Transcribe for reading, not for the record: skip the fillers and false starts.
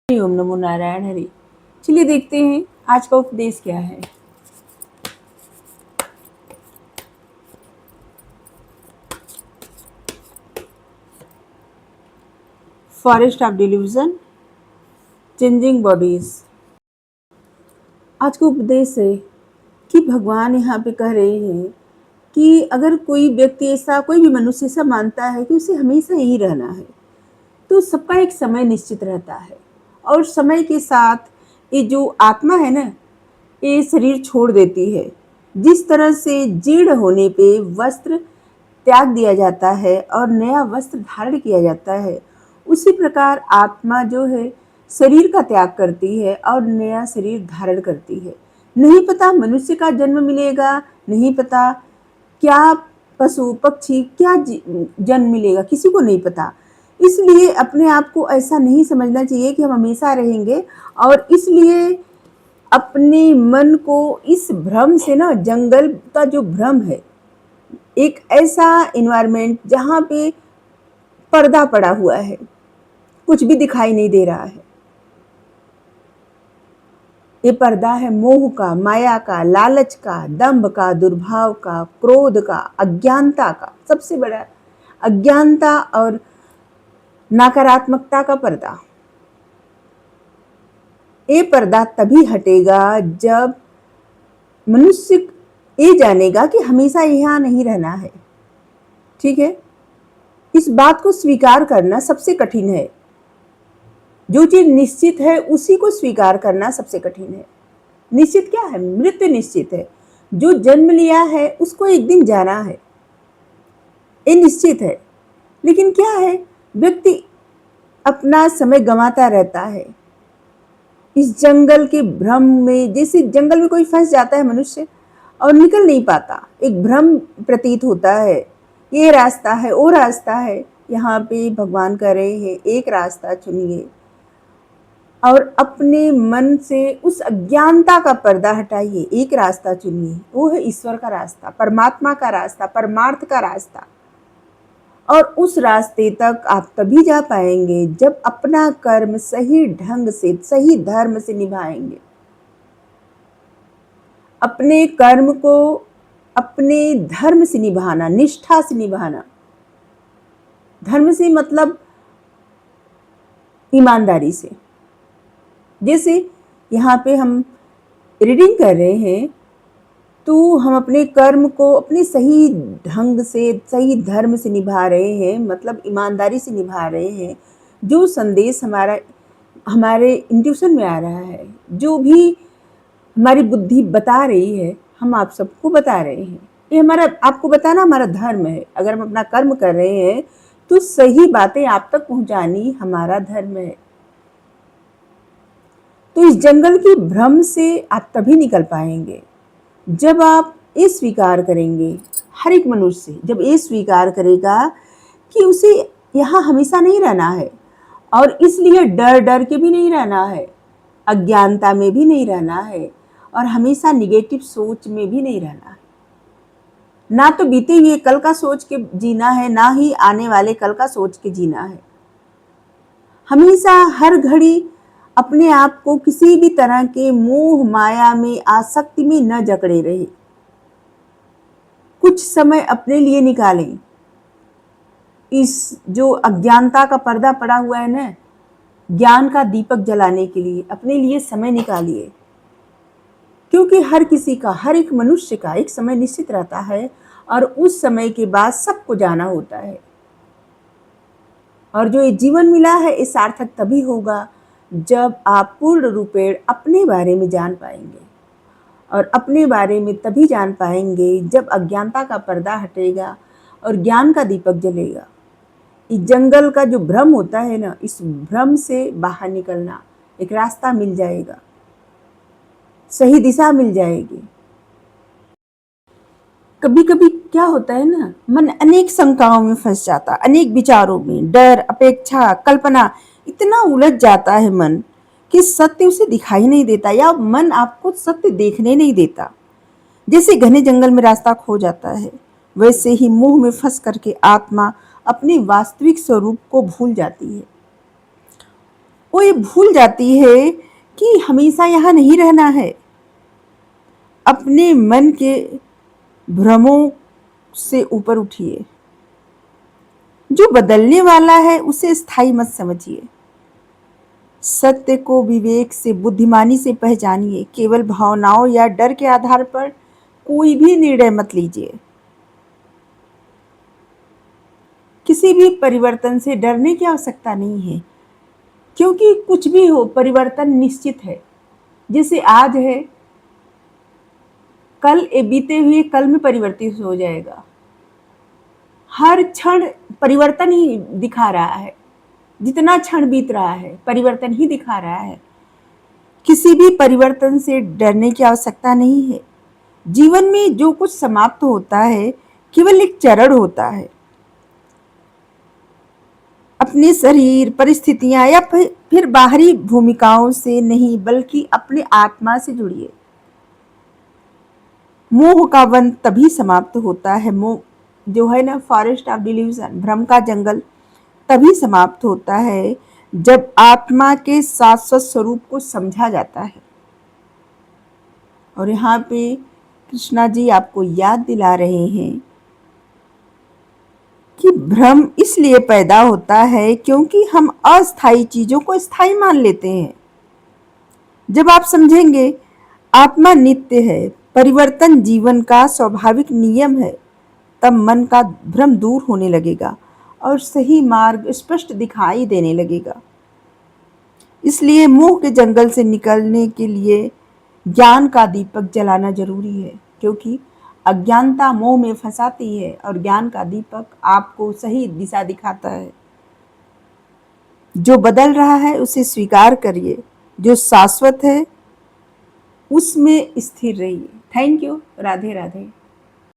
ओम नमो नारायण हरि। चलिए देखते हैं आज का उपदेश क्या है। Forest of delusion, changing bodies. आज का उपदेश है कि भगवान यहाँ पे कह रहे हैं कि अगर कोई व्यक्ति ऐसा, कोई भी मनुष्य ऐसा मानता है कि उसे हमेशा यही रहना है, तो सबका एक समय निश्चित रहता है और समय के साथ ये जो आत्मा है ना, ये शरीर छोड़ देती है। जिस तरह से जीर्ण होने पे वस्त्र त्याग दिया जाता है और नया वस्त्र धारण किया जाता है, उसी प्रकार आत्मा जो है शरीर का त्याग करती है और नया शरीर धारण करती है। नहीं पता मनुष्य का जन्म मिलेगा, नहीं पता क्या पशु पक्षी क्या जन्म मिलेगा, किसी को नहीं पता। इसलिए अपने आप को ऐसा नहीं समझना चाहिए कि हम हमेशा रहेंगे, और इसलिए अपने मन को इस भ्रम से ना, जंगल का जो भ्रम है, एक ऐसा एनवायरनमेंट जहाँ पे पर्दा पड़ा हुआ है, कुछ भी दिखाई नहीं दे रहा है। ये पर्दा है मोह का, माया का, लालच का, दंभ का, दुर्भाव का, क्रोध का, अज्ञानता का। सबसे बड़ा अज्ञानता और नकारात्मकता का पर्दा। ये पर्दा तभी हटेगा जब मनुष्य ये जानेगा कि हमेशा यहाँ नहीं रहना है। ठीक है, इस बात को स्वीकार करना सबसे कठिन है। जो चीज निश्चित है उसी को स्वीकार करना सबसे कठिन है। निश्चित क्या है? मृत्यु निश्चित है। जो जन्म लिया है उसको एक दिन जाना है, ये निश्चित है। लेकिन क्या है, व्यक्ति अपना समय गंवाता रहता है इस जंगल के भ्रम में। जैसे जंगल में कोई फंस जाता है मनुष्य और निकल नहीं पाता, एक भ्रम प्रतीत होता है, ये रास्ता है वो रास्ता है। यहाँ पे भगवान कह रहे हैं एक रास्ता चुनिए और अपने मन से उस अज्ञानता का पर्दा हटाइए। एक रास्ता चुनिए, वो है ईश्वर का रास्ता, परमात्मा का रास्ता, परमार्थ का रास्ता। और उस रास्ते तक आप तभी जा पाएंगे जब अपना कर्म सही ढंग से, सही धर्म से निभाएंगे। अपने कर्म को अपने धर्म से निभाना, निष्ठा से निभाना। धर्म से मतलब ईमानदारी से। जैसे यहाँ पे हम रीडिंग कर रहे हैं तो हम अपने कर्म को अपने सही ढंग से, सही धर्म से निभा रहे हैं, मतलब ईमानदारी से निभा रहे हैं। जो संदेश हमारे इंट्यूशन में आ रहा है, जो भी हमारी बुद्धि बता रही है, हम आप सबको बता रहे हैं। ये हमारा, आपको बताना हमारा धर्म है। अगर हम अपना कर्म कर रहे हैं तो सही बातें आप तक पहुंचानी हमारा धर्म है। तो इस जंगल की भ्रम से आप तभी निकल पाएंगे जब आप ये स्वीकार करेंगे। हर एक मनुष्य जब ये स्वीकार करेगा कि उसे यहाँ हमेशा नहीं रहना है, और इसलिए डर डर के भी नहीं रहना है, अज्ञानता में भी नहीं रहना है, और हमेशा निगेटिव सोच में भी नहीं रहना है। ना तो बीते हुए कल का सोच के जीना है, ना ही आने वाले कल का सोच के जीना है। हमेशा हर घड़ी अपने आप को किसी भी तरह के मोह माया में, आसक्ति में न जकड़े रहे। कुछ समय अपने लिए निकालें। इस जो अज्ञानता का पर्दा पड़ा हुआ है ना, ज्ञान का दीपक जलाने के लिए अपने लिए समय निकालिए। क्योंकि हर किसी का, हर एक मनुष्य का एक समय निश्चित रहता है और उस समय के बाद सबको जाना होता है। और जो ये जीवन मिला है ये सार्थक तभी होगा जब आप पूर्ण रूपेण अपने बारे में जान पाएंगे। और अपने बारे में तभी जान पाएंगे जब अज्ञानता का पर्दा हटेगा और ज्ञान का दीपक जलेगा। इस जंगल का जो भ्रम होता है ना, इस भ्रम से बाहर निकलना, एक रास्ता मिल जाएगा, सही दिशा मिल जाएगी। कभी कभी क्या होता है ना, मन अनेक शंकाओं में फंस जाता, अनेक विचारों में, डर, अपेक्षा, कल्पना, इतना उलझ जाता है मन कि सत्य उसे दिखाई नहीं देता, या मन आपको सत्य देखने नहीं देता। जैसे घने जंगल में रास्ता खो जाता है, वैसे ही मोह में फंस करके आत्मा अपने वास्तविक स्वरूप को भूल जाती है। वो ये भूल जाती है कि हमेशा यहाँ नहीं रहना है। अपने मन के भ्रमों से ऊपर उठिए। जो बदलने वाला है उसे स्थायी मत समझिए। सत्य को विवेक से, बुद्धिमानी से पहचानिए। केवल भावनाओं या डर के आधार पर कोई भी निर्णय मत लीजिए। किसी भी परिवर्तन से डरने की आवश्यकता नहीं है, क्योंकि कुछ भी हो परिवर्तन निश्चित है। जैसे आज है, कल बीते हुए कल में परिवर्तित हो जाएगा। हर क्षण परिवर्तन ही दिखा रहा है। जितना क्षण बीत रहा है परिवर्तन ही दिखा रहा है। किसी भी परिवर्तन से डरने की आवश्यकता नहीं है। जीवन में जो कुछ समाप्त होता है केवल एक चरण होता है। अपने शरीर, परिस्थितियां या फिर बाहरी भूमिकाओं से नहीं, बल्कि अपने आत्मा से जुड़िए। मोह का वन तभी समाप्त होता है, मोह जो है ना, फॉरेस्ट ऑफ डिल्यूजन, भ्रम का जंगल, तभी समाप्त होता है जब आत्मा के शाश्वत स्वरूप को समझा जाता है। और यहाँ पे कृष्णा जी आपको याद दिला रहे हैं कि भ्रम इसलिए पैदा होता है क्योंकि हम अस्थायी चीजों को स्थायी मान लेते हैं। जब आप समझेंगे आत्मा नित्य है, परिवर्तन जीवन का स्वाभाविक नियम है, तब मन का भ्रम दूर होने लगेगा और सही मार्ग स्पष्ट दिखाई देने लगेगा। इसलिए मोह के जंगल से निकलने के लिए ज्ञान का दीपक जलाना जरूरी है, क्योंकि अज्ञानता मोह में फंसाती है और ज्ञान का दीपक आपको सही दिशा दिखाता है। जो बदल रहा है उसे स्वीकार करिए, जो शाश्वत है उसमें स्थिर रहिए। Thank you. राधे राधे।